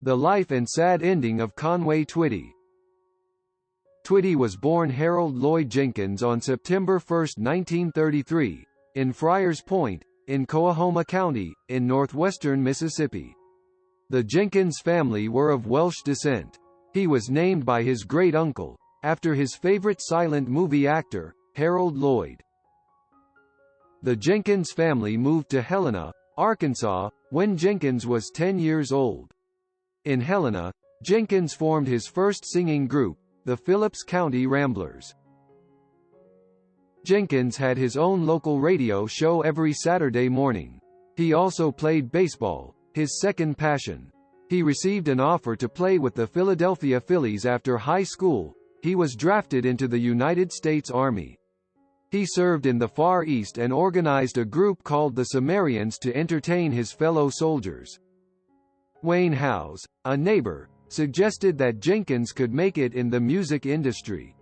The Life and Sad Ending of Conway Twitty. Twitty was born Harold Lloyd Jenkins on September 1, 1933, in Friars Point, in Coahoma County, in northwestern Mississippi. The Jenkins family were of Welsh descent. He was named by his great-uncle, after his favorite silent movie actor, Harold Lloyd. The Jenkins family moved to Helena, Arkansas, when Jenkins was 10 years old. In Helena, Jenkins formed his first singing group, the Phillips County Ramblers. Jenkins had his own local radio show every Saturday morning. He also played baseball, his second passion. He received an offer to play with the Philadelphia Phillies after high school. He was drafted into the United States Army. He served in the Far East and organized a group called the Cimmerians to entertain his fellow soldiers. Wayne Howes, a neighbor, suggested that Jenkins could make it in the music industry.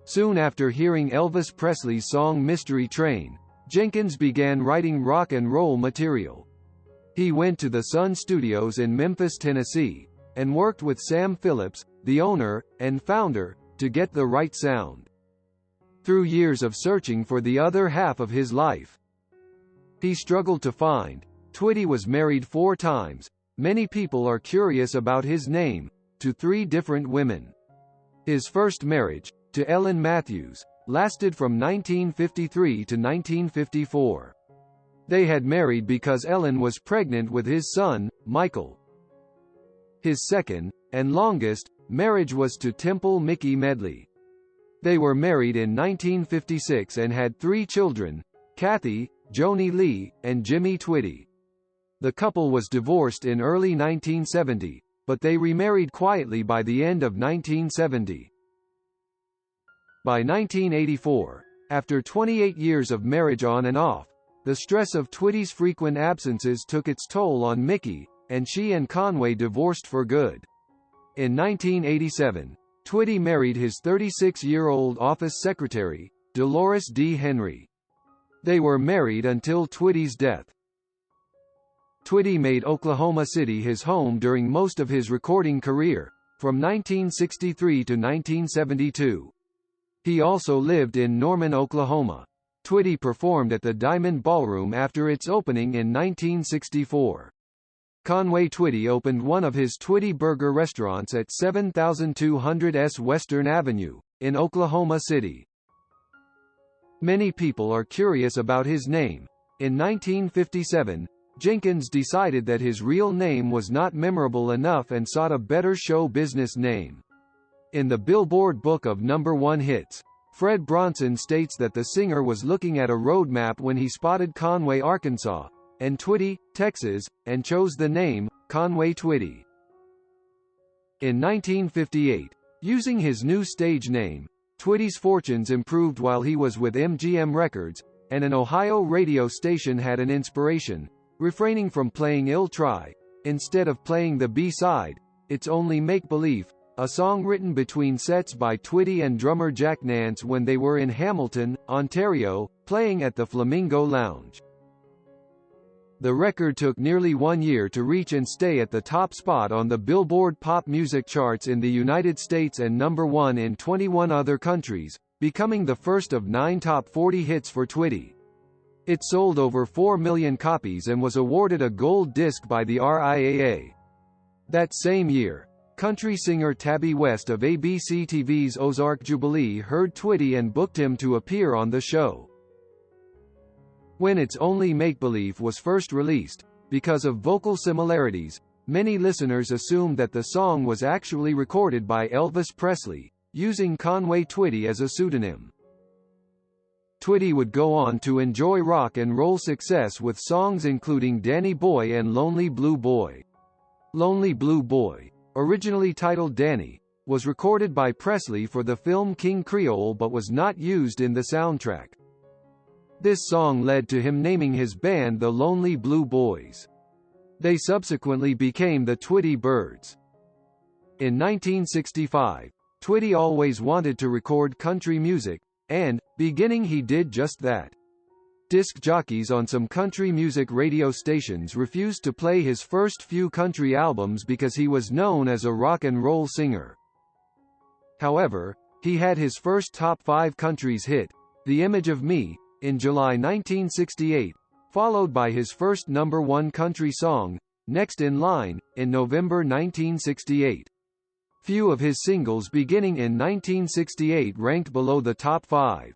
Soon after hearing Elvis Presley's song Mystery Train, Jenkins began writing rock and roll material. He went to the Sun Studios in Memphis, Tennessee, and worked with Sam Phillips, the owner and founder, to get the right sound. Through years of searching for the other half of his life, he struggled to find. Twitty was married 4 times. Many people are curious about his name, to 3 different women. His first marriage, to Ellen Matthews, lasted from 1953 to 1954. They had married because Ellen was pregnant with his son, Michael. His second, and longest, marriage was to Temple Mickey Medley. They were married in 1956 and had 3 children, Kathy, Joni Lee, and Jimmy Twitty. The couple was divorced in early 1970, but they remarried quietly by the end of 1970. By 1984, after 28 years of marriage on and off, the stress of Twitty's frequent absences took its toll on Mickey, and she and Conway divorced for good. In 1987, Twitty married his 36-year-old office secretary, Dolores D. Henry. They were married until Twitty's death. Twitty made Oklahoma City his home during most of his recording career, from 1963 to 1972. He also lived in Norman, Oklahoma. Twitty performed at the Diamond Ballroom after its opening in 1964. Conway Twitty opened one of his Twitty Burger restaurants at 7200 S Western Avenue, in Oklahoma City. Many people are curious about his name. In 1957, Jenkins decided that his real name was not memorable enough and sought a better show business name. In the Billboard Book of No. 1 Hits, Fred Bronson states that the singer was looking at a road map when he spotted Conway, Arkansas, and Twitty, Texas, and chose the name, Conway Twitty. In 1958, using his new stage name, Twitty's fortunes improved while he was with MGM Records, and an Ohio radio station had an inspiration, refraining from playing Ill Try, instead of playing the B-side, It's Only Make Believe, a song written between sets by Twitty and drummer Jack Nance when they were in Hamilton, Ontario, playing at the Flamingo Lounge. The record took nearly 1 year to reach and stay at the top spot on the Billboard pop music charts in the United States and No. 1 in 21 other countries, becoming the first of 9 top 40 hits for Twitty. It sold over 4 million copies and was awarded a gold disc by the RIAA. That same year, country singer Tabby West of ABC TV's Ozark Jubilee heard Twitty and booked him to appear on the show. When It's Only Make Believe was first released, because of vocal similarities, many listeners assumed that the song was actually recorded by Elvis Presley, using Conway Twitty as a pseudonym. Twitty would go on to enjoy rock and roll success with songs including Danny Boy and Lonely Blue Boy. Lonely Blue Boy, originally titled Danny, was recorded by Presley for the film King Creole but was not used in the soundtrack. This song led to him naming his band the Lonely Blue Boys. They subsequently became the Twitty Birds. In 1965, Twitty always wanted to record country music, and, beginning he did just that. Disc jockeys on some country music radio stations refused to play his first few country albums because he was known as a rock and roll singer. However, he had his first top 5 countries hit, The Image of Me, in July 1968, followed by his first #1 country song, Next in Line, in November 1968. Few of his singles beginning in 1968 ranked below the top 5.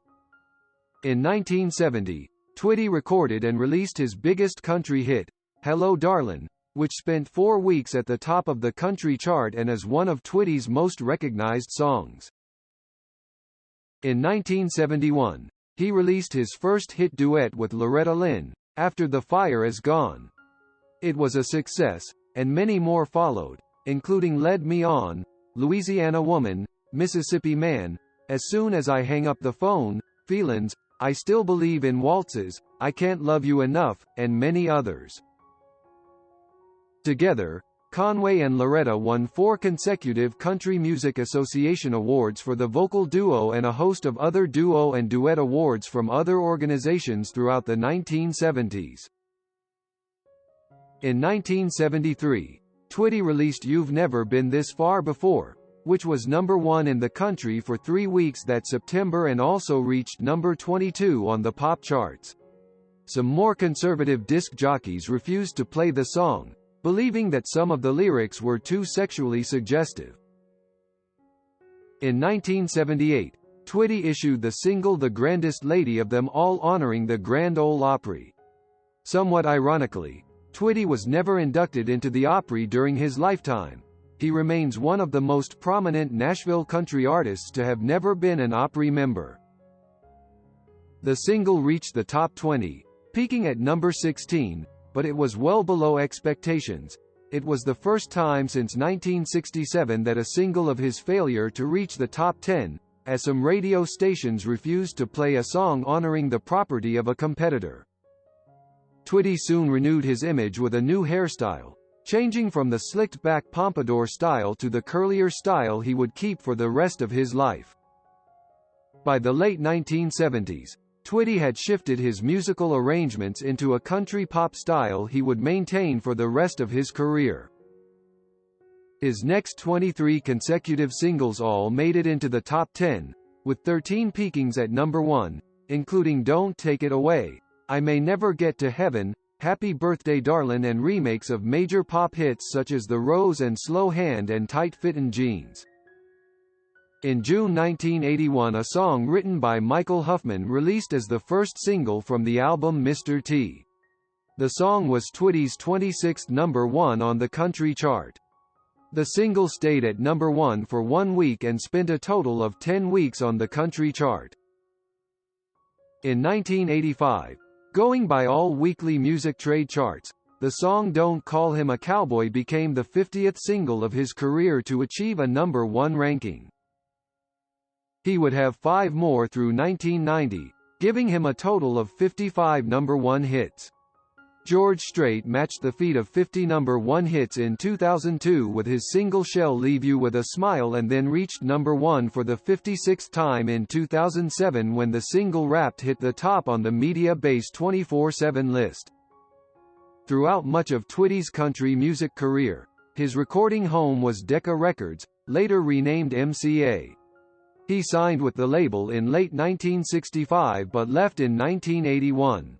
In 1970, Twitty recorded and released his biggest country hit, Hello Darlin', which spent 4 weeks at the top of the country chart and is one of Twitty's most recognized songs. In 1971, he released his first hit duet with Loretta Lynn, After the Fire Is Gone. It was a success, and many more followed, including Lead Me On, Louisiana Woman, Mississippi Man, As Soon as I Hang Up the Phone, Feelin's, I Still Believe in Waltzes, I Can't Love You Enough, and many others. Together, Conway and Loretta won 4 consecutive Country Music Association awards for the vocal duo and a host of other duo and duet awards from other organizations throughout the 1970s. In 1973, Twitty released You've Never Been This Far Before, which was #1 in the country for 3 weeks that September and also reached number 22 on the pop charts. Some more conservative disc jockeys refused to play the song, believing that some of the lyrics were too sexually suggestive. In 1978, Twitty issued the single The Grandest Lady of Them All honoring the Grand Ole Opry. Somewhat ironically, Twitty was never inducted into the Opry during his lifetime. He remains one of the most prominent Nashville country artists to have never been an Opry member. The single reached the top 20, peaking at number 16, but it was well below expectations. It was the first time since 1967 that a single of his failure to reach the top 10, as some radio stations refused to play a song honoring the property of a competitor. Twitty soon renewed his image with a new hairstyle, changing from the slicked-back pompadour style to the curlier style he would keep for the rest of his life. By the late 1970s, Twitty had shifted his musical arrangements into a country pop style he would maintain for the rest of his career. His next 23 consecutive singles all made it into the top 10, with 13 peakings at #1, including Don't Take It Away, I May Never Get to Heaven, Happy Birthday Darlin' and remakes of major pop hits such as The Rose and Slow Hand and Tight Fittin' Jeans. In June 1981, a song written by Michael Huffman released as the first single from the album Mr. T. The song was Twitty's 26th #1 on the country chart. The single stayed at #1 for 1 week and spent a total of 10 weeks on the country chart. In 1985, going by all weekly music trade charts, the song Don't Call Him a Cowboy became the 50th single of his career to achieve a #1 ranking. He would have 5 more through 1990, giving him a total of 55 #1 hits. George Strait matched the feat of 50 #1 hits in 2002 with his single Shell Leave You With a Smile, and then reached #1 for the 56th time in 2007 when the single Wrapped hit the top on the media-based 24/7 list. Throughout much of Twitty's country music career, his recording home was Decca Records, later renamed MCA. He signed with the label in late 1965 but left in 1981.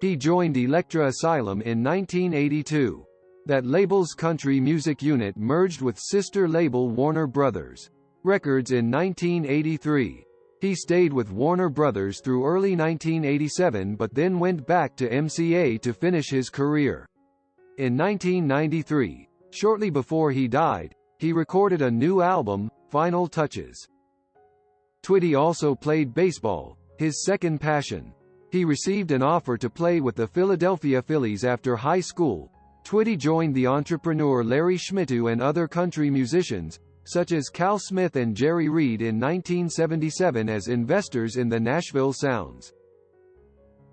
He joined Elektra Asylum in 1982. That label's country music unit merged with sister label Warner Brothers Records in 1983. He stayed with Warner Brothers through early 1987 but then went back to MCA to finish his career. In 1993, shortly before he died, he recorded a new album, Final Touches. Twitty also played baseball, his second passion. He received an offer to play with the Philadelphia Phillies after high school. Twitty joined the entrepreneur Larry Schmittou and other country musicians, such as Cal Smith and Jerry Reed in 1977 as investors in the Nashville Sounds.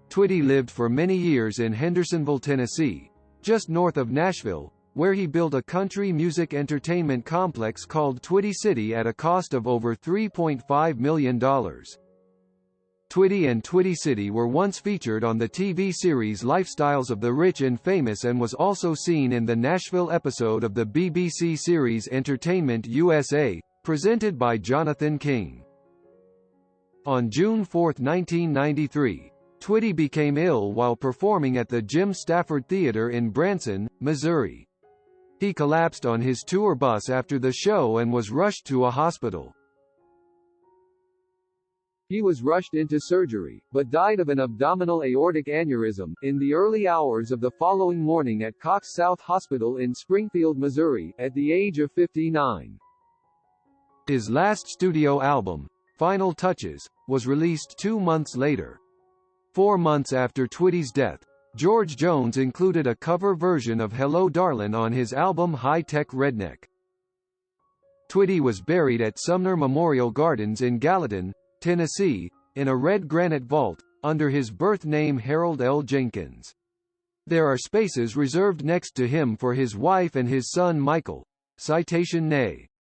Twitty lived for many years in Hendersonville, Tennessee, just north of Nashville, where he built a country music entertainment complex called Twitty City at a cost of over $3.5 million. Twitty and Twitty City were once featured on the TV series Lifestyles of the Rich and Famous and was also seen in the Nashville episode of the BBC series Entertainment USA, presented by Jonathan King. On June 4, 1993, Twitty became ill while performing at the Jim Stafford Theater in Branson, Missouri. He collapsed on his tour bus after the show and was rushed to a hospital. He was rushed into surgery, but died of an abdominal aortic aneurysm, in the early hours of the following morning at Cox South Hospital in Springfield, Missouri, at the age of 59. His last studio album, Final Touches, was released 2 months later. 4 months after Twitty's death, George Jones included a cover version of Hello Darlin' on his album High Tech Redneck. Twitty was buried at Sumner Memorial Gardens in Gallatin, Tennessee, in a red granite vault, under his birth name Harold L. Jenkins. There are spaces reserved next to him for his wife and his son Michael. Citation Nay.